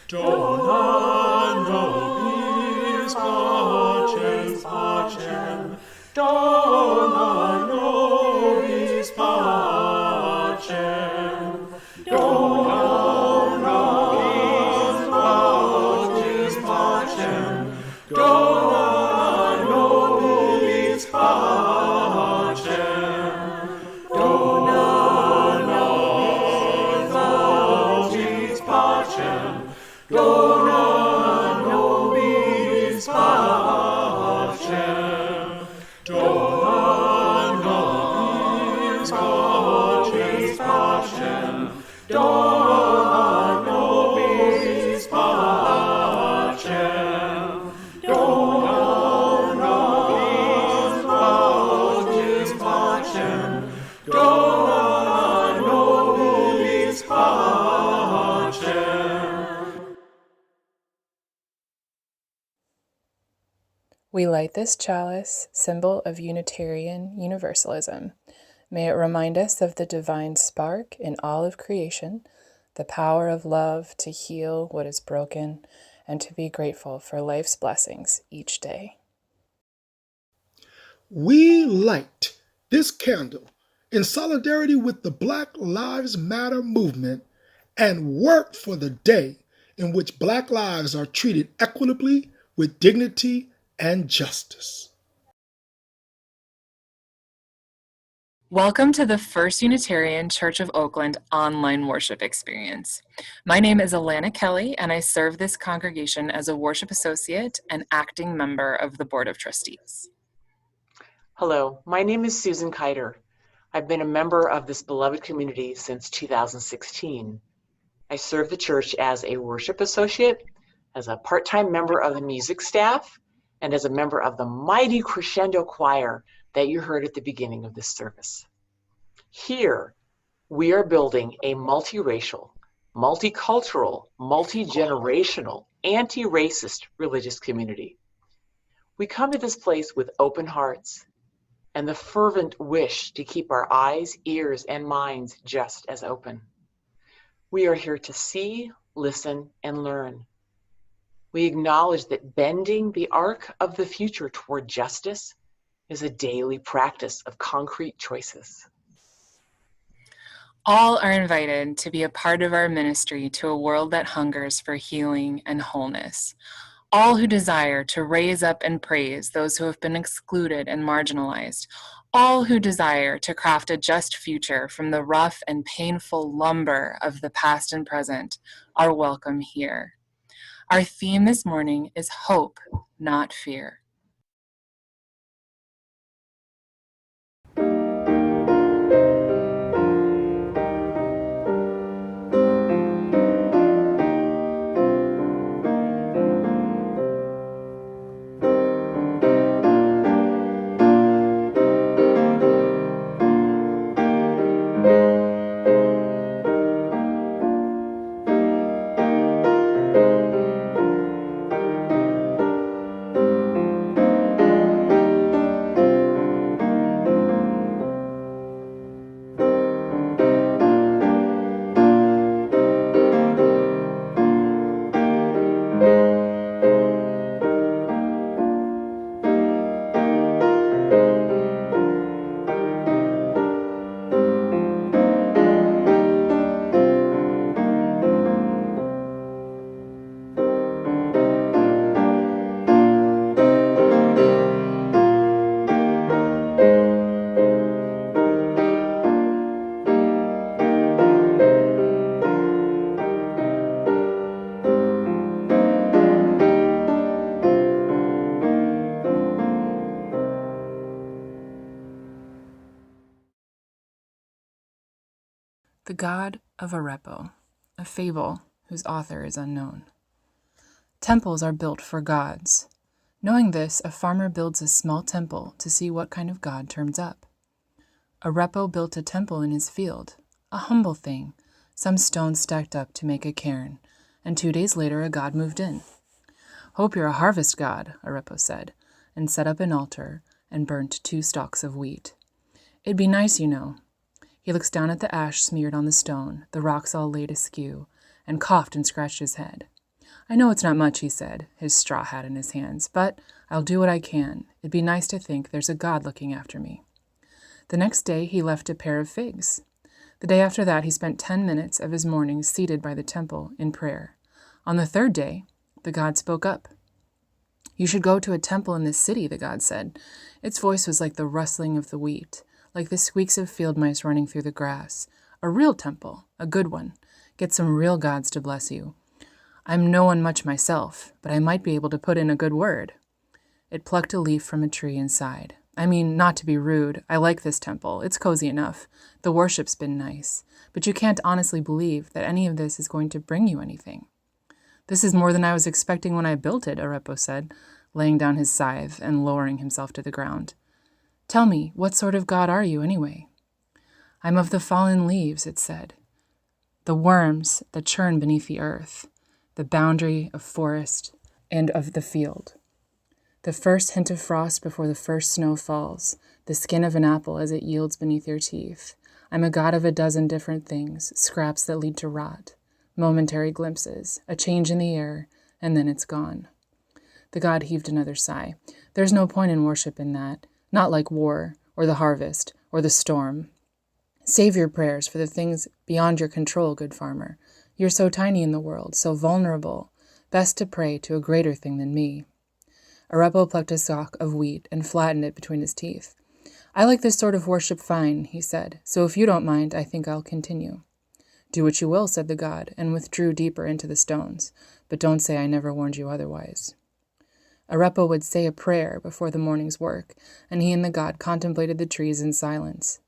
Dona nobis pacem, pacem, dona nobis pacem, dona nobis pacem, pacem, dona nobis pacem, dona nobis pacem, dona nobis pacem, dona nobis pacem, pacem, dona nobis pacem, dona nobis pacem, pacem, dona nobis pacem. We light this chalice, symbol of Unitarian Universalism. May it remind us of the divine spark in all of creation, the power of love to heal what is broken, and to be grateful for life's blessings each day. We light this candle in solidarity with the Black Lives Matter movement and work for the day in which Black lives are treated equitably with dignity and justice. Welcome to the First Unitarian Church of Oakland online worship experience. My name is Alana Kelly, and I serve this congregation as a worship associate and acting member of the Board of Trustees. Hello, my name is Susan Kiter. I've been a member of this beloved community since 2016. I serve the church as a worship associate, as a part-time member of the music staff, and as a member of the mighty crescendo choir that you heard at the beginning of this service. Here, we are building a multiracial, multicultural, multi-generational, anti-racist religious community. We come to this place with open hearts and the fervent wish to keep our eyes, ears, and minds just as open. We are here to see, listen, and learn. We acknowledge that bending the arc of the future toward justice is a daily practice of concrete choices. All are invited to be a part of our ministry to a world that hungers for healing and wholeness. All who desire to raise up and praise those who have been excluded and marginalized. All who desire to craft a just future from the rough and painful lumber of the past and present are welcome here. Our theme this morning is hope, not fear. The God of Arepo, a fable whose author is unknown. Temples are built for gods. Knowing this, a farmer builds a small temple to see what kind of god turns up. Arepo built a temple in his field, a humble thing, some stones stacked up to make a cairn, and 2 days later a god moved in. "Hope you're a harvest god," Arepo said, and set up an altar and burnt 2 stalks of wheat. "It'd be nice, you know." He looks down at the ash smeared on the stone, the rocks all laid askew, and coughed and scratched his head. I know it's not much, he said, his straw hat in his hands, but I'll do what I can. It'd be nice to think there's a God looking after me. The next day he left a pair of figs. The day after that he spent 10 minutes of his mornings seated by the temple in prayer. On the third day, the God spoke up. You should go to a temple in this city, the God said. Its voice was like the rustling of the wheat, like the squeaks of field mice running through the grass. A real temple, a good one. Get some real gods to bless you. I'm no one much myself, but I might be able to put in a good word. It plucked a leaf from a tree and sighed. I mean, not to be rude, I like this temple. It's cozy enough. The worship's been nice. But you can't honestly believe that any of this is going to bring you anything. This is more than I was expecting when I built it, Arepo said, laying down his scythe and lowering himself to the ground. Tell me, what sort of God are you, anyway? I'm of the fallen leaves, it said. The worms that churn beneath the earth, the boundary of forest and of the field. The first hint of frost before the first snow falls, the skin of an apple as it yields beneath your teeth. I'm a god of a dozen different things, scraps that lead to rot, momentary glimpses, a change in the air, and then it's gone. The god heaved another sigh. There's no point in worship in that, not like war, or the harvest, or the storm. Save your prayers for the things beyond your control, good farmer. You're so tiny in the world, so vulnerable. Best to pray to a greater thing than me. Arepo plucked a stalk of wheat and flattened it between his teeth. I like this sort of worship fine, he said, so if you don't mind, I think I'll continue. Do what you will, said the god, and withdrew deeper into the stones, but don't say I never warned you otherwise. Arepo would say a prayer before the morning's work, and he and the god contemplated the trees in silence.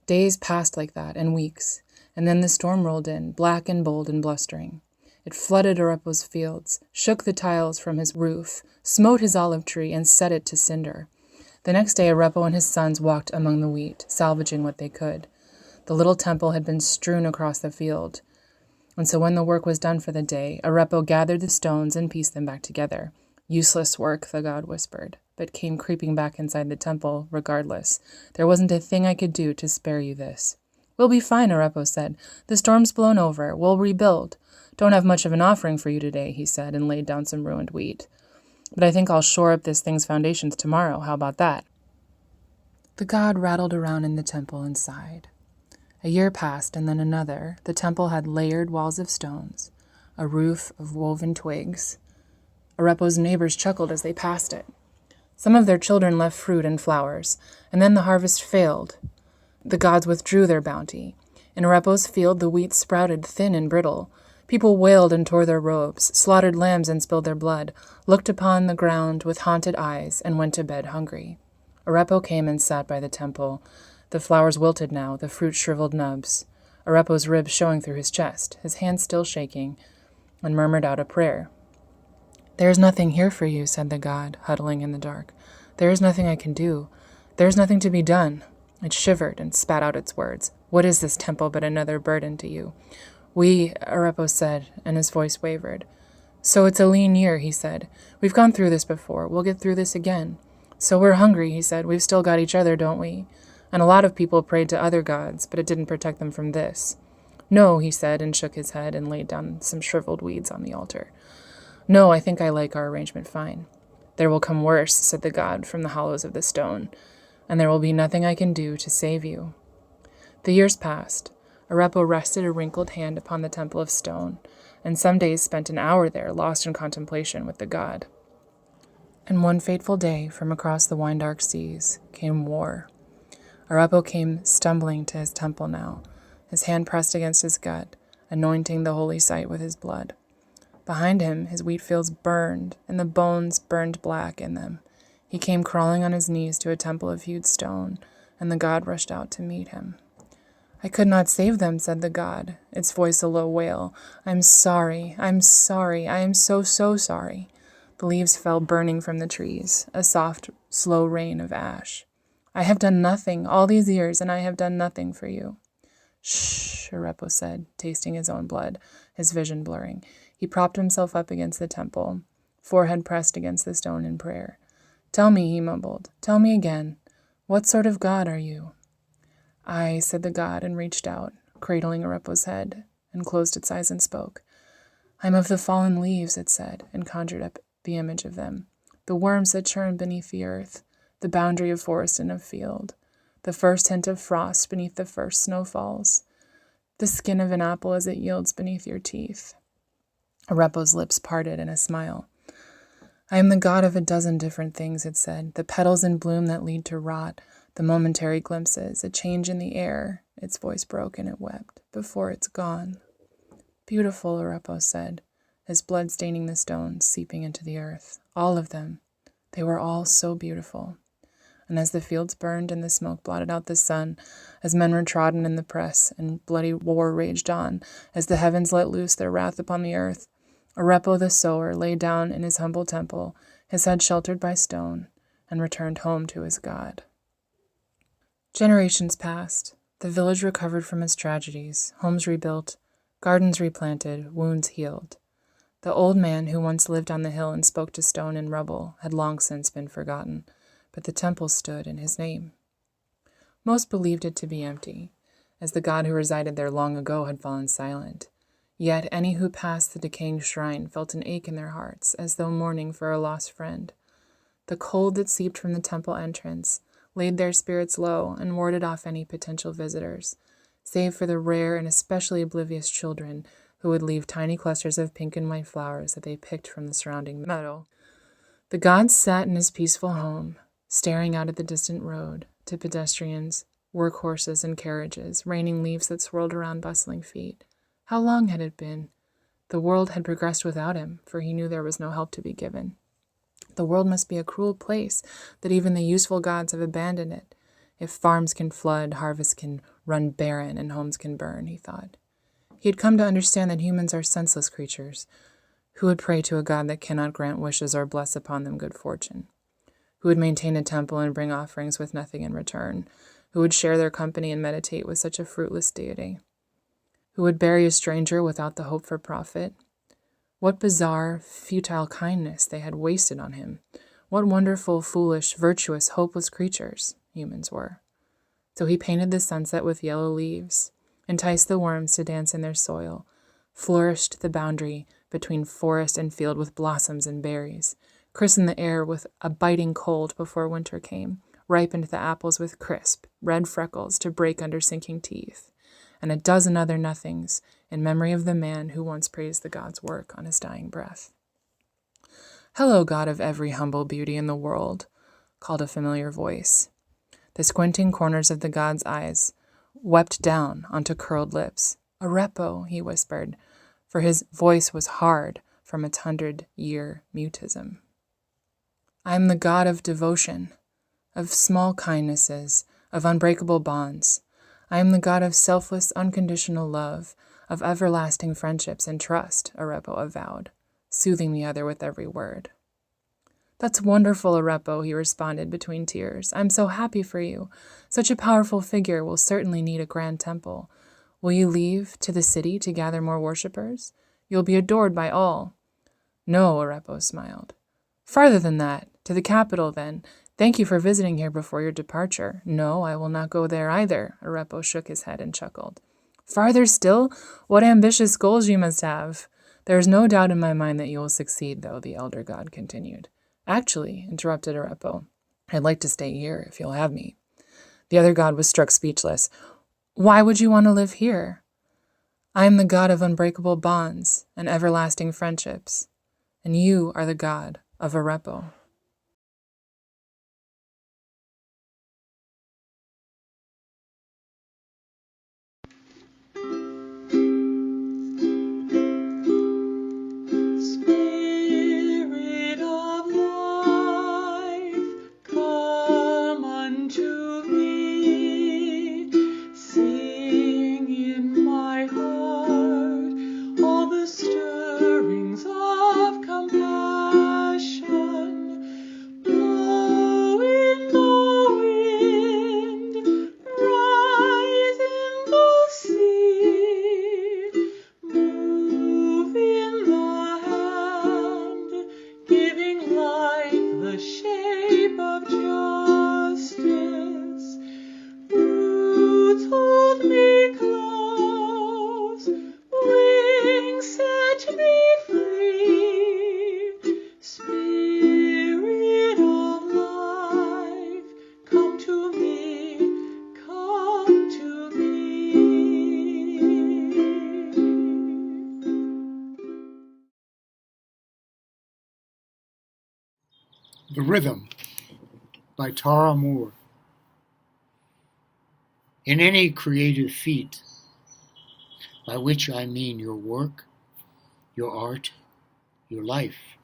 Days passed like that, and weeks, and then the storm rolled in, black and bold and blustering. It flooded Arepo's fields, shook the tiles from his roof, smote his olive tree, and set it to cinder. The next day Arepo and his sons walked among the wheat, salvaging what they could. The little temple had been strewn across the field, and so when the work was done for the day, Arepo gathered the stones and pieced them back together. Useless work, the god whispered, but came creeping back inside the temple regardless. There wasn't a thing I could do to spare you this. We'll be fine, Arepo said. The storm's blown over. We'll rebuild. Don't have much of an offering for you today, he said, and laid down some ruined wheat. But I think I'll shore up this thing's foundations tomorrow. How about that? The god rattled around in the temple and sighed. A year passed, and then another. The temple had layered walls of stones, a roof of woven twigs. Arepo's neighbors chuckled as they passed it. Some of their children left fruit and flowers, and then the harvest failed. The gods withdrew their bounty. In Arepo's field, the wheat sprouted thin and brittle. People wailed and tore their robes, slaughtered lambs and spilled their blood, looked upon the ground with haunted eyes, and went to bed hungry. Arepo came and sat by the temple. The flowers wilted now, the fruit shriveled nubs. Arepo's ribs showing through his chest, his hands still shaking, and murmured out a prayer. There is nothing here for you, said the god, huddling in the dark. There is nothing I can do. There is nothing to be done. It shivered and spat out its words. What is this temple but another burden to you? Arepo said, and his voice wavered. So it's a lean year, he said. We've gone through this before. We'll get through this again. So we're hungry, he said. We've still got each other, don't we? And a lot of people prayed to other gods, but it didn't protect them from this. No, he said, and shook his head and laid down some shriveled weeds on the altar. No, I think I like our arrangement fine. There will come worse, said the god from the hollows of the stone, and there will be nothing I can do to save you. The years passed. Arepo rested a wrinkled hand upon the temple of stone, and some days spent an hour there, lost in contemplation with the god. And one fateful day, from across the wine-dark seas, came war. Arepo came stumbling to his temple now, his hand pressed against his gut, anointing the holy site with his blood. Behind him, his wheat fields burned, and the bones burned black in them. He came crawling on his knees to a temple of hewed stone, and the god rushed out to meet him. I could not save them, said the god, its voice a low wail. I'm sorry, I am so sorry. The leaves fell burning from the trees, a soft, slow rain of ash. I have done nothing all these years, and I have done nothing for you. Shh, Arepo said, tasting his own blood, his vision blurring. He propped himself up against the temple, forehead pressed against the stone in prayer. Tell me, he mumbled, tell me again, what sort of god are you? I, said the god, and reached out, cradling Arepo's head, and closed its eyes and spoke. I am of the fallen leaves, it said, and conjured up the image of them, the worms that churn beneath the earth, the boundary of forest and of field, the first hint of frost beneath the first snowfalls, the skin of an apple as it yields beneath your teeth. Arepo's lips parted in a smile. I am the god of a dozen different things, it said, the petals in bloom that lead to rot, the momentary glimpses, a change in the air. Its voice broke and it wept. Before it's gone. Beautiful, Arepo said, his blood staining the stones, seeping into the earth. All of them. They were all so beautiful. And as the fields burned and the smoke blotted out the sun, as men were trodden in the press and bloody war raged on, as the heavens let loose their wrath upon the earth, Arepo the sower lay down in his humble temple, his head sheltered by stone, and returned home to his God. Generations passed. The village recovered from its tragedies, homes rebuilt, gardens replanted, wounds healed. The old man who once lived on the hill and spoke to stone and rubble had long since been forgotten, but the temple stood in his name. Most believed it to be empty, as the god who resided there long ago had fallen silent. Yet any who passed the decaying shrine felt an ache in their hearts, as though mourning for a lost friend. The cold that seeped from the temple entrance laid their spirits low and warded off any potential visitors, save for the rare and especially oblivious children who would leave tiny clusters of pink and white flowers that they picked from the surrounding meadow. The god sat in his peaceful home, staring out at the distant road, to pedestrians, workhorses, and carriages, raining leaves that swirled around bustling feet. How long had it been? The world had progressed without him, for he knew there was no help to be given. The world must be a cruel place, that even the useful gods have abandoned it. If farms can flood, harvests can run barren, and homes can burn, he thought. He had come to understand that humans are senseless creatures, who would pray to a god that cannot grant wishes or bless upon them good fortune, who would maintain a temple and bring offerings with nothing in return, who would share their company and meditate with such a fruitless deity, who would bury a stranger without the hope for profit. What bizarre, futile kindness they had wasted on him. What wonderful, foolish, virtuous, hopeless creatures humans were. So he painted the sunset with yellow leaves, enticed the worms to dance in their soil, flourished the boundary between forest and field with blossoms and berries, christened the air with a biting cold before winter came, ripened the apples with crisp, red freckles to break under sinking teeth, and a dozen other nothings in memory of the man who once praised the god's work on his dying breath. "Hello, God of every humble beauty in the world," called a familiar voice. The squinting corners of the god's eyes wept down onto curled lips. "Arepo," he whispered, for his voice was hard from its 100-year mutism. "I am the god of devotion, of small kindnesses, of unbreakable bonds. I am the god of selfless, unconditional love, of everlasting friendships and trust," Arepo avowed, soothing the other with every word. "That's wonderful, Arepo," he responded between tears. "I'm so happy for you. Such a powerful figure will certainly need a grand temple. Will you leave to the city to gather more worshippers? You'll be adored by all." "No," Arepo smiled. "Farther than that, to the capital, then. Thank you for visiting here before your departure." "No, I will not go there either," Arepo shook his head and chuckled. "Farther still? What ambitious goals you must have." "There is no doubt in my mind that you will succeed, though," the elder god continued. "Actually," interrupted Arepo, "I'd like to stay here, if you'll have me." The other god was struck speechless. "Why would you want to live here?" "I am the god of unbreakable bonds and everlasting friendships, and you are the god of Arepo." Spirit of life, come unto me. Sing in my heart all the stirrings of compassion. The Rhythm by Tara Moore. In any creative feat, by which I mean your work, your art, your life,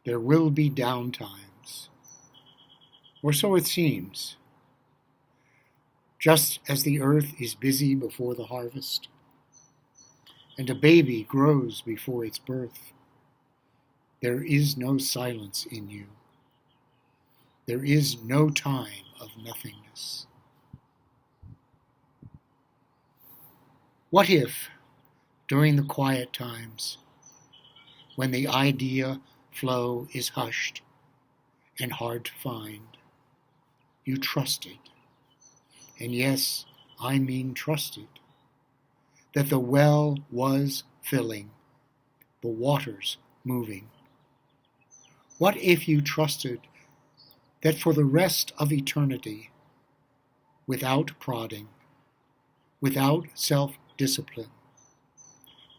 there will be down times, or so it seems. Just as the earth is busy before the harvest, and a baby grows before its birth, there is no silence in you. There is no time of nothingness. What if, during the quiet times, when the idea flow is hushed and hard to find, you trusted, and yes, I mean trusted, that the well was filling, the waters moving? What if you trusted that for the rest of eternity, without prodding, without self-discipline,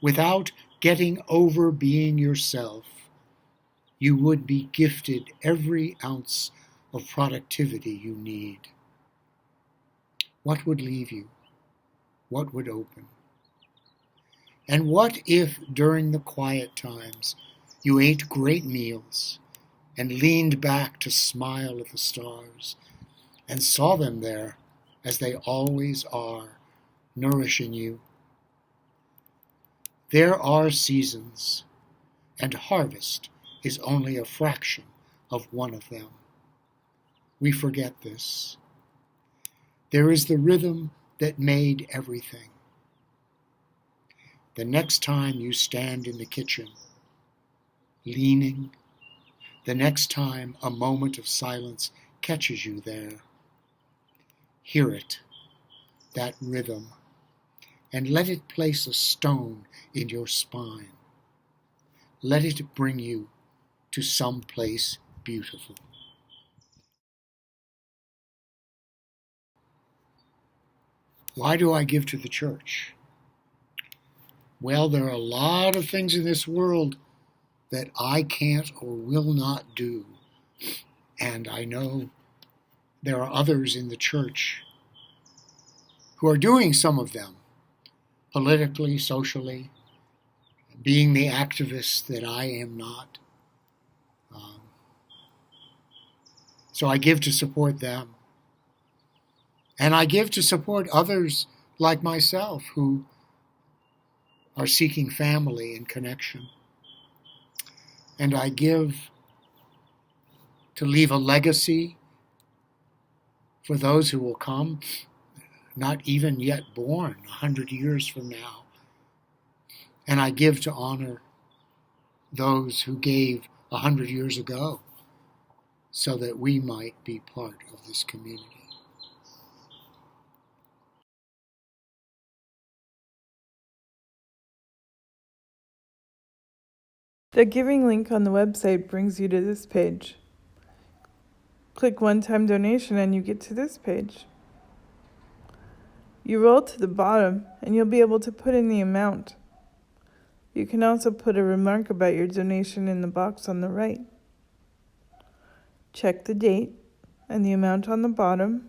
without getting over being yourself, you would be gifted every ounce of productivity you need? What would leave you? What would open? And what if during the quiet times you ate great meals and leaned back to smile at the stars and saw them there as they always are, nourishing you? There are seasons, and harvest is only a fraction of one of them. We forget this. There is the rhythm that made everything. The next time you stand in the kitchen, leaning, the next time a moment of silence catches you there, hear it, that rhythm, and let it place a stone in your spine. Let it bring you to some place beautiful. Why do I give to the church? Well, there are a lot of things in this world that I can't or will not do. And I know there are others in the church who are doing some of them, politically, socially, being the activist that I am not. So I give to support them. And I give to support others like myself who are seeking family and connection. And I give to leave a legacy for those who will come, not even yet born, 100 years from now. And I give to honor those who gave 100 years ago so that we might be part of this community. The giving link on the website brings you to this page. Click one-time donation and you get to this page. You roll to the bottom and you'll be able to put in the amount. You can also put a remark about your donation in the box on the right. Check the date and the amount on the bottom.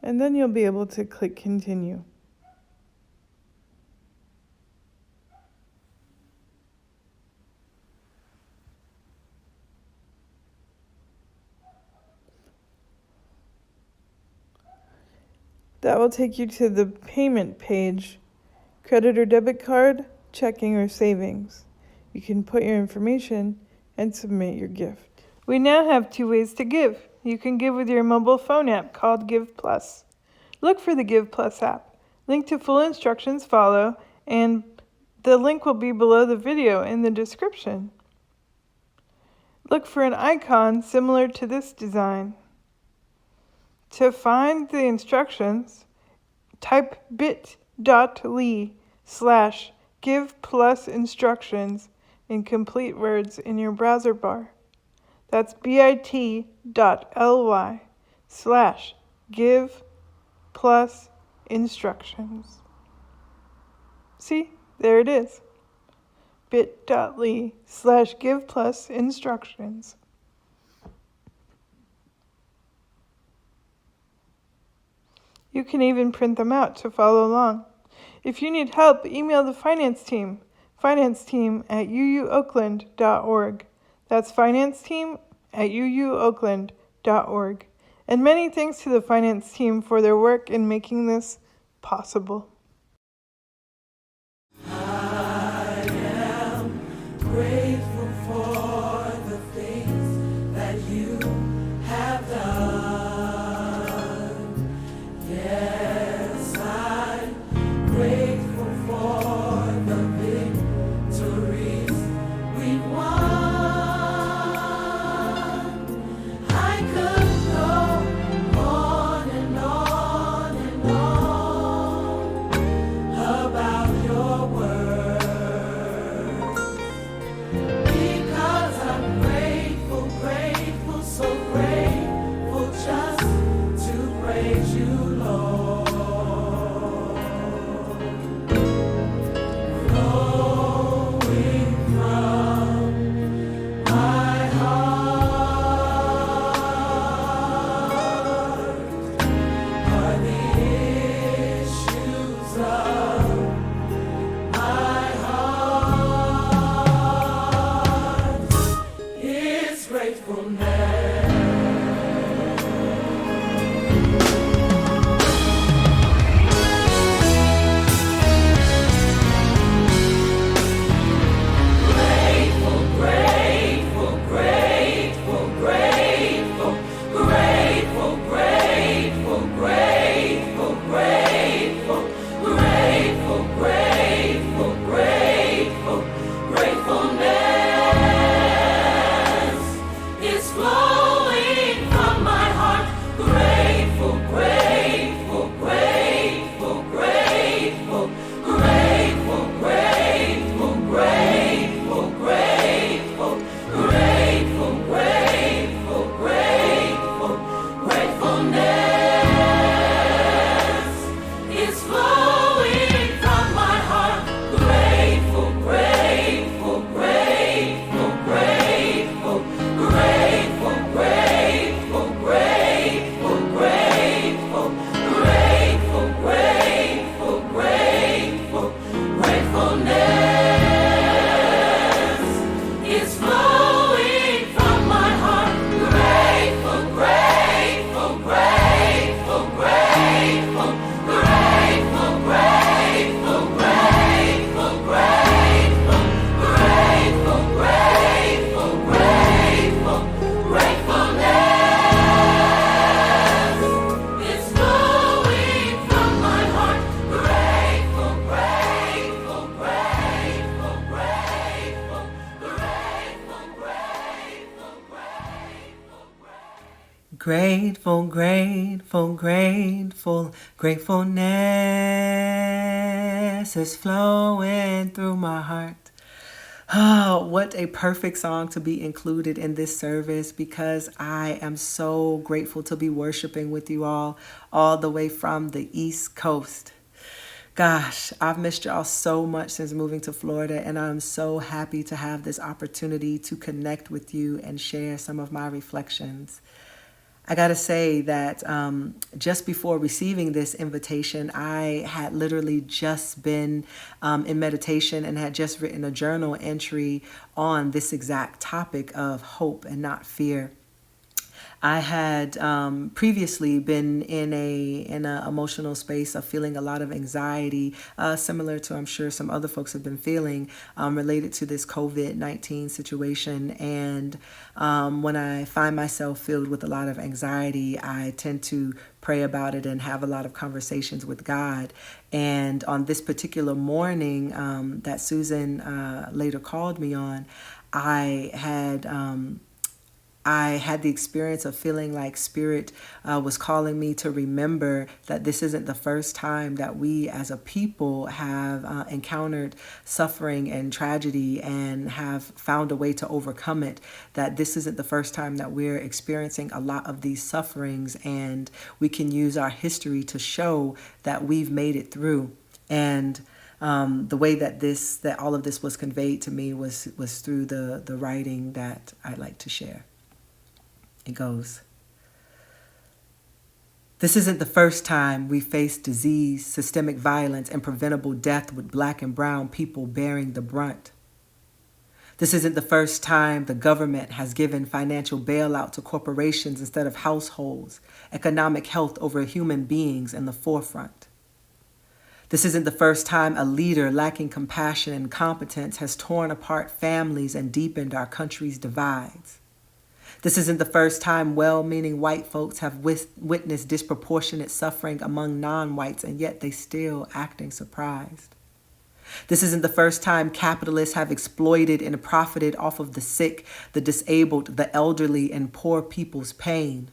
And then you'll be able to click continue. That will take you to the payment page, credit or debit card, checking or savings. You can put your information and submit your gift. We now have 2 ways to give. You can give with your mobile phone app called Give Plus. Look for the Give Plus app. Link to full instructions follow, and the link will be below the video in the description. Look for an icon similar to this design. To find the instructions, type bit.ly/give+instructions in complete words in your browser bar. That's bit.ly/give+instructions. See? There it is. bit.ly/give+ instructions. You can even print them out to follow along. If you need help, email the finance team @uuoakland.org. That's financeteam@uuoakland.org. And many thanks to the finance team for their work in making this possible. I am grateful for the things that you have done. Yes, I'm grateful for the victories we won. I could go on and on and on about your word, because I'm grateful, grateful, so grateful just to praise you, Lord. Flowing from my heart are the issues of my heart is gratefulness. Grateful, grateful, grateful, grateful, grateful, grateful, grateful, grateful, grateful, grateful, grateful, gratefulness is flowing from my heart. Grateful, grateful, grateful, grateful, grateful, grateful, grateful, grateful, grateful, grateful, grateful, gratefulness is flowing from my heart. Grateful, grateful, grateful, grateful, grateful, grateful, grateful, grateful, grateful, grateful, grateful, gratefulness is flowing from my heart. Grateful, grateful, grateful, grateful, grateful, grateful, grateful, grateful, grateful, grateful, grateful, gratefulness is flowing from my heart. Grateful, grateful, grateful, grateful, grateful, grateful, Grateful, grateful, grateful, gratefulness is flowing through my heart. Oh, what a perfect song to be included in this service, because I am so grateful to be worshiping with you all the way from the East Coast. Gosh, I've missed y'all so much since moving to Florida, and I'm so happy to have this opportunity to connect with you and share some of my reflections. I got to say that just before receiving this invitation, I had literally just been in meditation and had just written a journal entry on this exact topic of hope and not fear. I had previously been in a emotional space of feeling a lot of anxiety, similar to I'm sure some other folks have been feeling, related to this COVID-19 situation. And when I find myself filled with a lot of anxiety, I tend to pray about it and have a lot of conversations with God. And on this particular morning that Susan later called me on, I had the experience of feeling like Spirit was calling me to remember that this isn't the first time that we as a people have encountered suffering and tragedy and have found a way to overcome it, that this isn't the first time that we're experiencing a lot of these sufferings, and we can use our history to show that we've made it through. And The way that all of this was conveyed to me was through the writing that I'd like to share. It goes, "This isn't the first time we faced disease, systemic violence, and preventable death with Black and brown people bearing the brunt. This isn't the first time the government has given financial bailout to corporations instead of households, economic health over human beings in the forefront. This isn't the first time a leader lacking compassion and competence has torn apart families and deepened our country's divides. This isn't the first time well-meaning white folks have witnessed disproportionate suffering among non-whites, and yet they still acting surprised. This isn't the first time capitalists have exploited and profited off of the sick, the disabled, the elderly, and poor people's pain.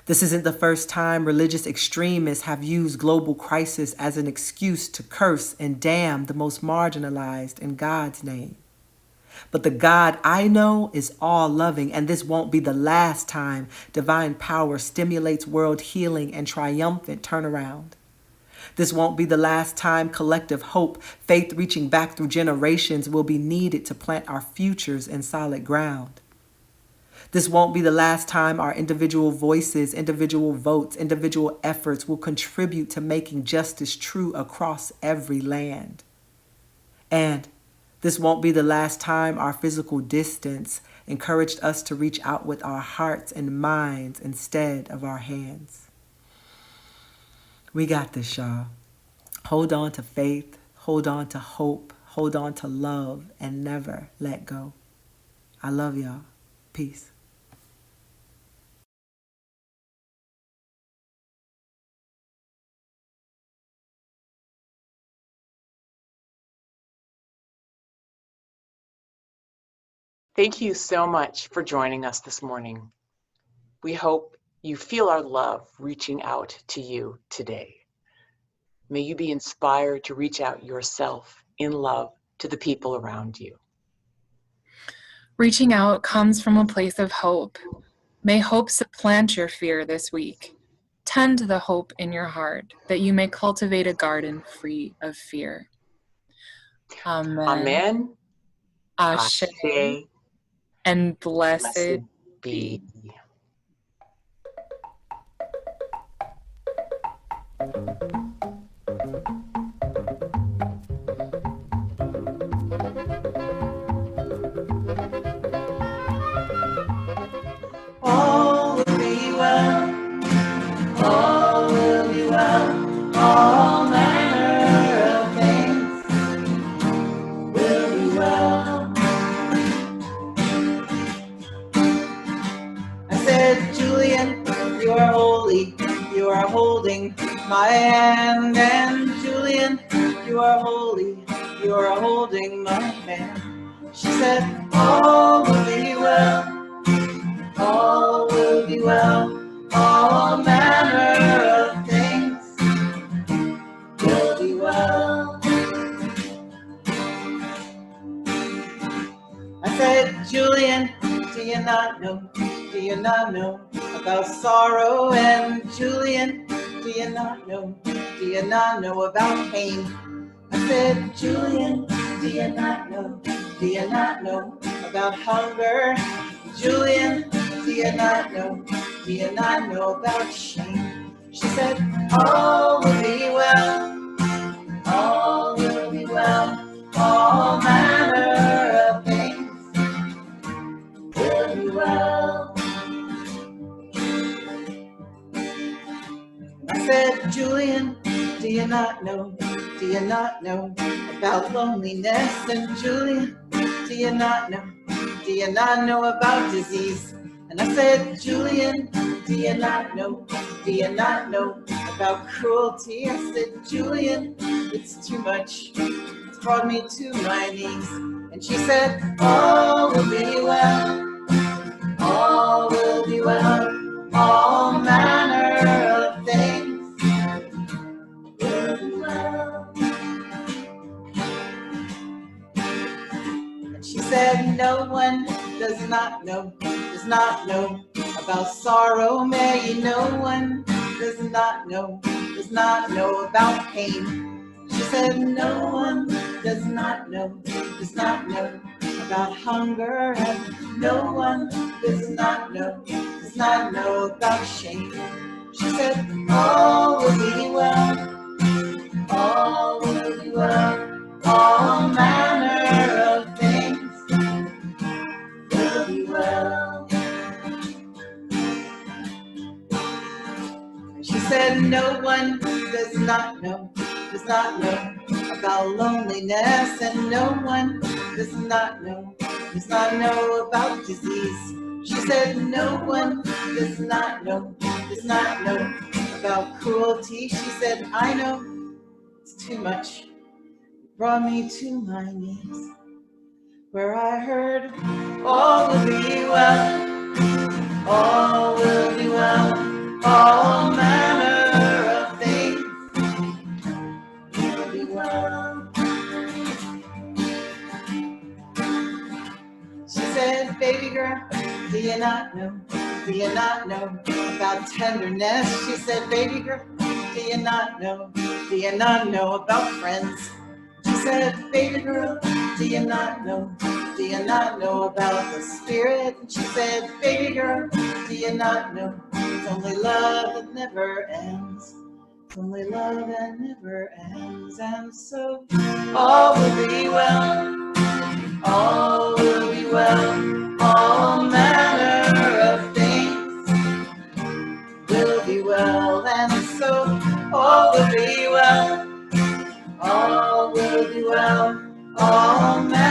This isn't the first time religious extremists have used global crisis as an excuse to curse and damn the most marginalized in God's name. But the God I know is all-loving, and this won't be the last time divine power stimulates world healing and triumphant turnaround. This won't be the last time collective hope, faith reaching back through generations, will be needed to plant our futures in solid ground. This won't be the last time our individual voices, individual votes, individual efforts will contribute to making justice true across every land. And this won't be the last time our physical distance encouraged us to reach out with our hearts and minds instead of our hands. We got this, y'all. Hold on to faith, hold on to hope, hold on to love, and never let go. I love y'all. Peace. Thank you so much for joining us this morning. We hope you feel our love reaching out to you today. May you be inspired to reach out yourself in love to the people around you. Reaching out comes from a place of hope. May hope supplant your fear this week. Tend the hope in your heart that you may cultivate a garden free of fear. Amen. Amen. Ashe. And blessed be. All will be well, all will be well, all manner of things will be well. I said, Julian, you are holy, you are holding my hand, and Julian, you are holy, you are holding my hand. She said, all will be well. All will be well, all manner of things will be well. I said, Julian, do you not know about sorrow? And Julian, do you not know about pain? I said, Julian, do you not know about hunger? Julian, do you not know about shame? She said, all will be well, all will be well, all manner of things will be well. I said, Julian, do you not know about loneliness? And Julian, do you not know about disease? And I said, Julian, do you not know about cruelty? I said, Julian, it's too much, it's brought me to my knees. And she said, all will be well, all will be well, all manner of things will be well. And she said, no one does not know about sorrow, Mary. No one does not know about pain. She said, no one does not know about hunger, and no one does not know about shame. She said, all will be well, all will be well, all manner of things will be well. She said, no one does not know about loneliness, and no one does not know about disease. She said, no one does not know about cruelty. She said, I know it's too much. It brought me to my knees, where I heard, all will be well, all will be well, all manner of things will be well. She said, baby girl, do you not know about tenderness? She said, baby girl, do you not know about friends? She said, baby girl, do you not know about the Spirit? And she said, baby girl, do you not know it's only love that never ends? It's only love that never ends. And so all will be well, all will be well, all manner of things will be well. And so all will be well, all will be well, all manner